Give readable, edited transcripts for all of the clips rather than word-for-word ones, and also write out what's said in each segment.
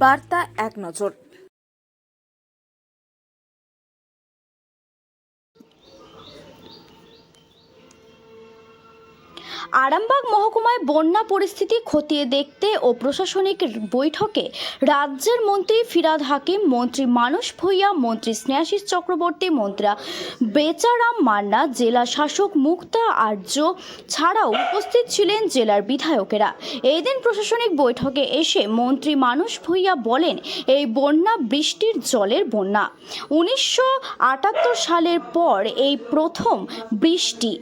বার্তা এক নজর। আরামবাগ মহকুমায় বন্যা পরিস্থিতি খতিয়ে দেখতে ও প্রশাসনিক বৈঠকে রাজ্যের মন্ত্রী ফিরহাদ হাকিম, মন্ত্রী মানস ভূঁইয়া, মন্ত্রী স্নেহাশিস চক্রবর্তী, মন্ত্রী বেচারাম মান্না, জেলা শাসক মুক্তা আর্য ছাড়াও উপস্থিত ছিলেন জেলার বিধায়কেরা। এই দিন প্রশাসনিক বৈঠকে এসে মন্ত্রী মানস ভূঁইয়া বলেন, এই বন্যা বৃষ্টির জলের বন্যা। 1978 সালের পর এই প্রথম বৃষ্টি।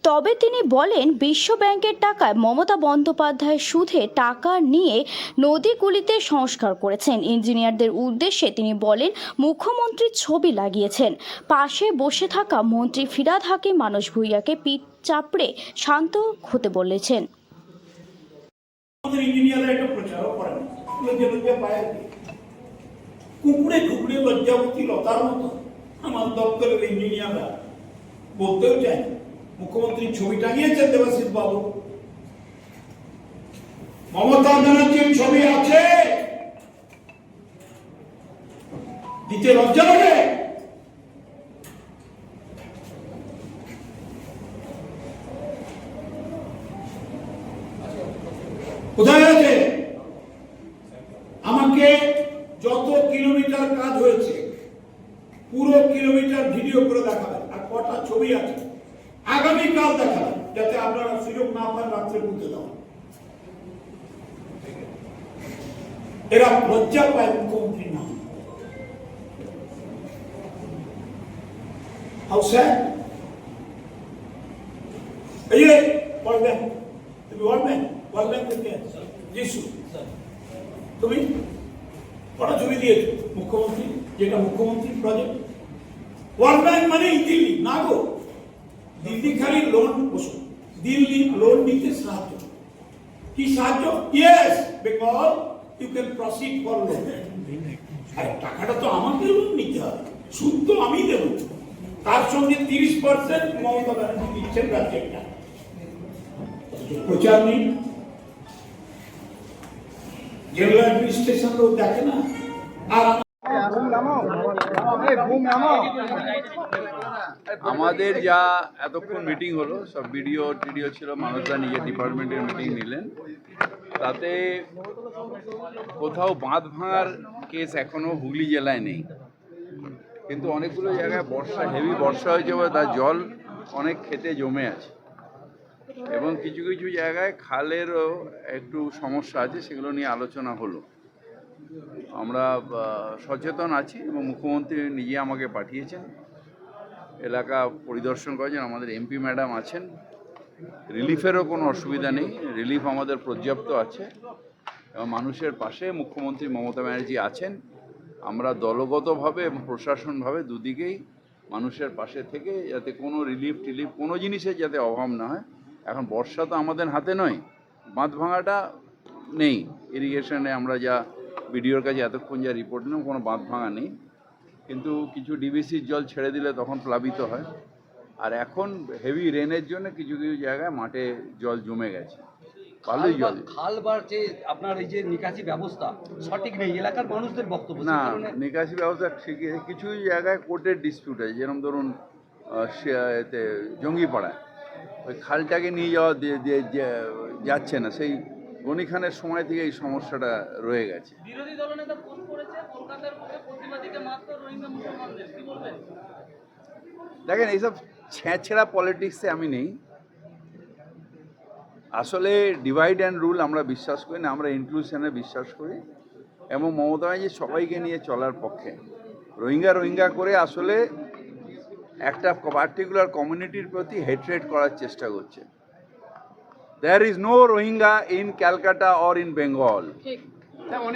তবে তিনি বলেন, বিশ্ব ব্যাংকের টাকায় মমতা বন্দ্যোপাধ্যায় সুদে টাকা নিয়ে নদীগুলিতে সংস্কার করেছেন। ইঞ্জিনিয়ারদের উদ্দেশ্যে তিনি বলেন, মুখ্যমন্ত্রী ছবি লাগিয়েছেন। পাশে বসে থাকা মন্ত্রী ফিরহাদ হাকিম মানস ভূঁইয়াকে পিঠ চাপড়ে শান্ত হতে বলেছেন। কুকুরে কুকুরে লজ্জাবতী লতার মতো আমার দপ্তরের ইঞ্জিনিয়াররা বলতেও চায়। মুখ্যমন্ত্রী ছবি টাঙিয়েছেন দেবাশিস বাবু, মমতা ব্যানার্জির ছবি আছে, দিতে লজ্জা লাগে? কোথায় আছে? আমাকে যত কিলোমিটার কাজ হয়েছে পুরো কিলোমিটার ভিডিও করে দেখাবেন, আর কটা ছবি আছে আগামীকাল দেখাবেন, যাতে আপনারা সুযোগ না পান রাত্রে বুঝতে দেওয়া। এরা লজ্জা পায় মুখ্যমন্ত্রী না। How sad. এই যে ওয়ার্ল্ড ব্যাংক, তুমি ওয়ার্ল্ড ব্যাংক থেকে যিশু, তুমি কটা ছবি দিয়েছো মুখ্যমন্ত্রী, যেটা মুখ্যমন্ত্রী প্রজেক্ট। ওয়ার্ল্ড ব্যাংক মানে দিল্লি না গো, দিল্লি খালি লোন, দিল্লি লোন নিতে সাহায্য। কি সাহায্য? Yes, because you can proceed for loan. আর টাকাটা তো আমাকে লোন নিতে হবে, সুদ তো আমি দেব, তার সঙ্গে 30% মমতা ব্যানার্জি দিচ্ছেন রাজ্যেরটা। প্রচার নেই, জেলা অ্যাডমিনিস্ট্রেশন লোক দেখে না। আর আমাদের যা এতক্ষণ মিটিং হলো, সব ভিডিও ছিল, মানুষরা নিজের ডিপার্টমেন্টের মিটিং নিলেন। তাতে কোথাও বাঁধ ভাঙার কেস এখনো হুগলি জেলায় নেই, কিন্তু অনেকগুলো জায়গায় হেভি বর্ষা হয়েছে বলে তার জল অনেক ক্ষেতে জমে আছে, এবং কিছু কিছু জায়গায় খালেরও একটু সমস্যা আছে, সেগুলো নিয়ে আলোচনা হলো। আমরা সচেতন আছি এবং মুখ্যমন্ত্রী নিজে আমাকে পাঠিয়েছেন, এলাকা পরিদর্শন করেছেন, আমাদের এমপি ম্যাডাম আছেন। রিলিফেরও কোনো অসুবিধা নেই, রিলিফ আমাদের পর্যাপ্ত আছে এবং মানুষের পাশে মুখ্যমন্ত্রী মমতা ব্যানার্জি আছেন। আমরা দলগতভাবে এবং প্রশাসনভাবে দুদিকেই মানুষের পাশে থেকে যাতে কোনো রিলিফ কোনো জিনিসের যাতে অভাব না হয়। এখন বর্ষা তো আমাদের হাতে নয়, বাঁধ ভাঙাটা নেই, ইরিগেশনে আমরা যা বিডিওর কাছে এতক্ষণ যা রিপোর্ট নিলাম কোনো বাঁধ ভাঙা নেই, কিন্তু কিছু ডিবিসির জল ছেড়ে দিলে তখন প্লাবিত হয়। আর এখন হেভি রেনের জন্য কিছু কিছু জায়গায় মাঠে জল জমে গেছে, ভালোই জল। খাল বাড়ছে, আপনার এই যে নিকাশি ব্যবস্থা সঠিক নেই, এলাকার মানুষদের বক্তব্য। না, নিকাশি ব্যবস্থা ঠিকই, কিছু জায়গায় কোর্টের ডিসপিউট আছে, যেরকম ধরুন এতে জঙ্গিপাড়ায় ওই খালটাকে নিয়ে যাওয়া যাচ্ছে না, সেই গনি খানের সময় থেকে এই সমস্যাটা রয়ে গেছে। বিরোধী দলনেতা পোস্ট করেছে কলকাতার বুকে প্রতিবাদীকে মাত্র রোহিঙ্গা মুসলমানদের, কি বলবেন? দেখেন, এইসব ছেঁচড়া পলিটিক্সে আমি নেই। আসলে ডিভাইড অ্যান্ড রুল আমরা বিশ্বাস করি না, আমরা ইনক্লুশনে বিশ্বাস করি এবং মমতা ব্যানার্জি সবাইকে নিয়ে চলার পক্ষে। রোহিঙ্গা করে আসলে একটা পার্টিকুলার কমিউনিটির প্রতি হেট্রেট করার চেষ্টা করছে। There is no Rohingya in Calcutta or in Bengal.